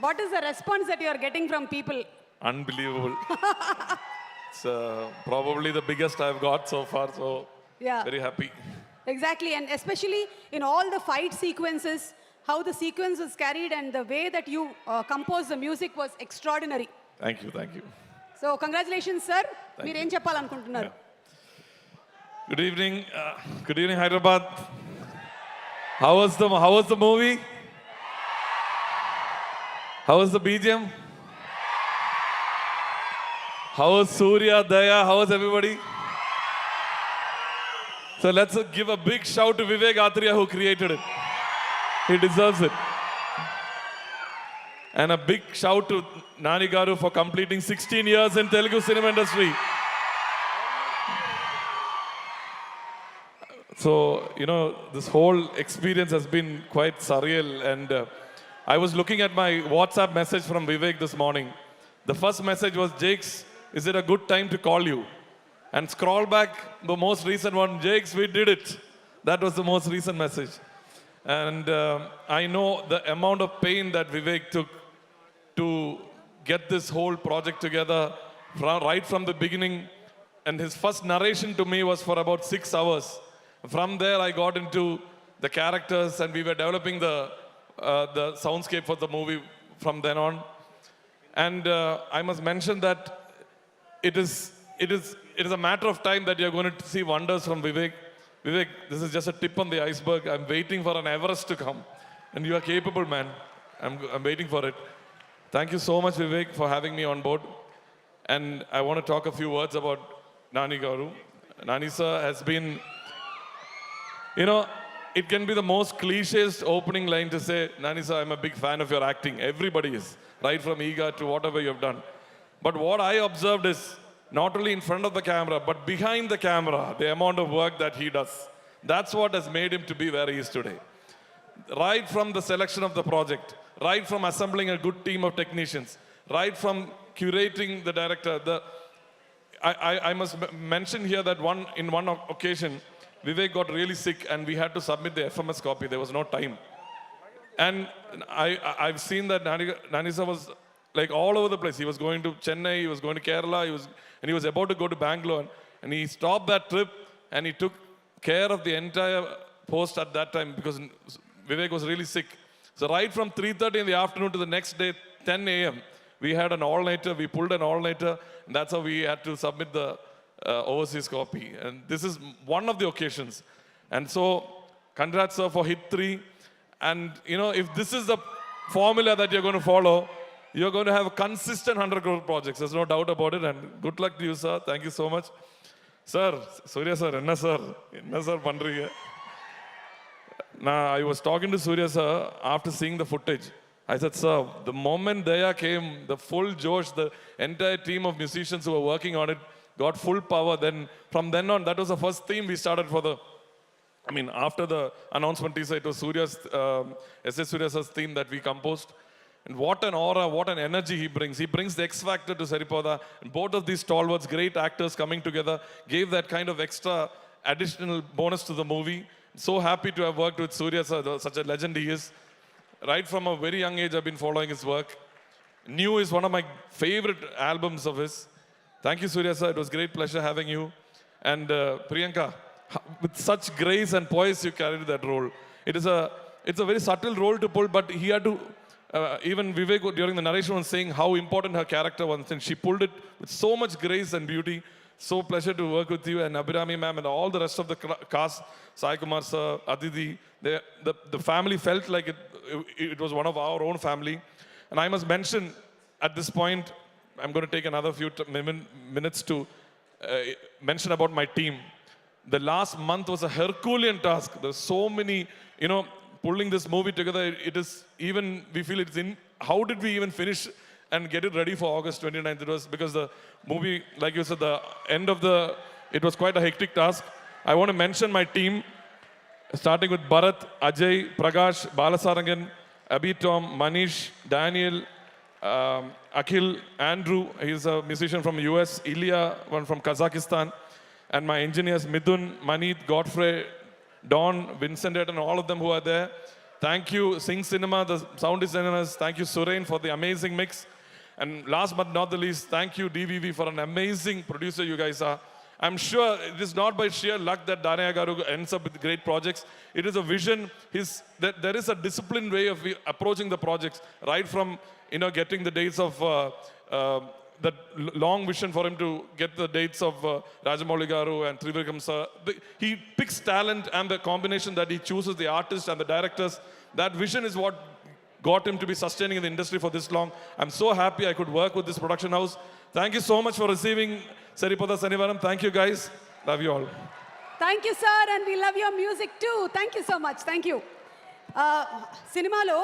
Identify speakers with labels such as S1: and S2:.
S1: what is the response that you are getting from people?
S2: Unbelievable. It's probably the biggest I've got so far, so
S1: Yeah.
S2: very happy.
S1: Exactly, and especially in all the fight sequences, how the sequence was carried and the way that you composed the music was extraordinary.
S2: Thank you, thank you.
S1: So congratulations, sir.
S2: Thank
S1: మీరు ఏం చెప్పాలనుకుంటున్నారు?
S2: Good evening, Hyderabad. How was the movie? How was the BGM? How was Surya, Daya? How was everybody? So let's give a big shout to Vivek Atria who created it. He deserves it. And a big shout to Nani Garu for completing 16 years in Telugu cinema industry. So, this whole experience has been quite surreal. And I was looking at my WhatsApp message from Vivek this morning. The first message was, Jakes, is it a good time to call you? And scroll back, the most recent one, Jakes, we did it. That was the most recent message. And I know the amount of pain that Vivek took to get this whole project together right from the beginning. And his first narration to me was for about 6 hours. From there, I got into the characters and we were developing the soundscape for the movie from then on. And I must mention that it is a matter of time that you're going to see wonders from Vivek. Vivek, this is just a tip on the iceberg. I'm waiting for an Everest to come. And you are capable, man. I'm waiting for it. Thank you so much, Vivek, for having me on board. And I want to talk a few words about Nani Garu. Nani sir has been, it can be the most cliché opening line to say, Nani sir, I'm a big fan of your acting. Everybody is, right from Eega to whatever you've done. But what I observed is, not only in front of the camera, but behind the camera, the amount of work that he does. That's what has made him to be where he is today. Right from the selection of the project, right from assembling a good team of technicians, right from curating the director. I must mention here that in one occasion, Vivek got really sick and we had to submit the FMS copy. There was no time. And I've seen that Nani sir was like all over the place. He was going to Chennai, he was going to Kerala, and he was about to go to Bangalore. And he stopped that trip and he took care of the entire post at that time because Vivek was really sick. So right from 3:30 in the afternoon to the next day, 10 a.m., we had an all-nighter, we pulled an all-nighter, and that's how we had to submit the overseas copy. And this is one of the occasions. And so, congrats sir for hit 3. And if this is the formula that you're going to follow, you're going to have consistent 100 crore projects. There's no doubt about it. And good luck to you, sir. Thank you so much. Sir, Surya sir, enna sir pandrige. Now, I was talking to Surya sir after seeing the footage. I said, sir, the moment Daya came, the full Josh, the entire team of musicians who were working on it got full power. Then, from then on, that was the first theme we started for after the announcement teaser, it was S.S. Surya sir's theme that we composed. And what an aura, what an energy he brings. He brings the X factor to Saripoda. And both of these stalwarts, great actors coming together, gave that kind of extra additional bonus to the movie. So happy to have worked with Surya sir, such a legend he is. Right from a very young age, I've been following his work. New is one of my favorite albums of his. Thank you, Surya sir. It was great pleasure having you. And Priyanka, with such grace and poise, you carried that role. It's a very subtle role to pull, but he had to, even Vivek during the narration was saying how important her character was, and she pulled it with so much grace and beauty. So pleasure to work with you and Abhirami ma'am and all the rest of the cast, Sai Kumar sir, Aditi. The family felt like it was one of our own family. And I must mention at this point, I'm going to take another few minutes to mention about my team. The last month was a Herculean task. There's so many, pulling this movie together. We feel how did we even finish and get it ready for August 29th? It was because the movie, like you said, it was quite a hectic task. I want to mention my team, starting with Bharat, Ajay, Prakash, Balasarangan, Abhi Tom, Manish, Daniel, Akhil, Andrew, he's a musician from US, Ilya, one from Kazakhstan, and my engineers Midun, Maneet, Godfrey, Don, Vincent, and all of them who are there. Thank you, Sing Cinema, the sound designers. Thank you, Surain, for the amazing mix. And last but not the least, thank you, DVV, for an amazing producer you guys are. I'm sure it is not by sheer luck that Danaya Garu ends up with great projects. It is a vision. That there is a disciplined way of approaching the projects, right from getting the dates of that long vision for him to get the dates of Rajamouli Garu and Trivikram sir. He picks talent and the combination that he chooses, the artists and the directors. That vision is what got him to be sustaining in the industry for this long. I'm so happy I could work with this production house. Thank you so much for receiving Seripada Sanivaram. Thank you guys. Love you all.
S1: Thank you, sir, and we love your music too. Thank you so much. Thank you. సినిమాలో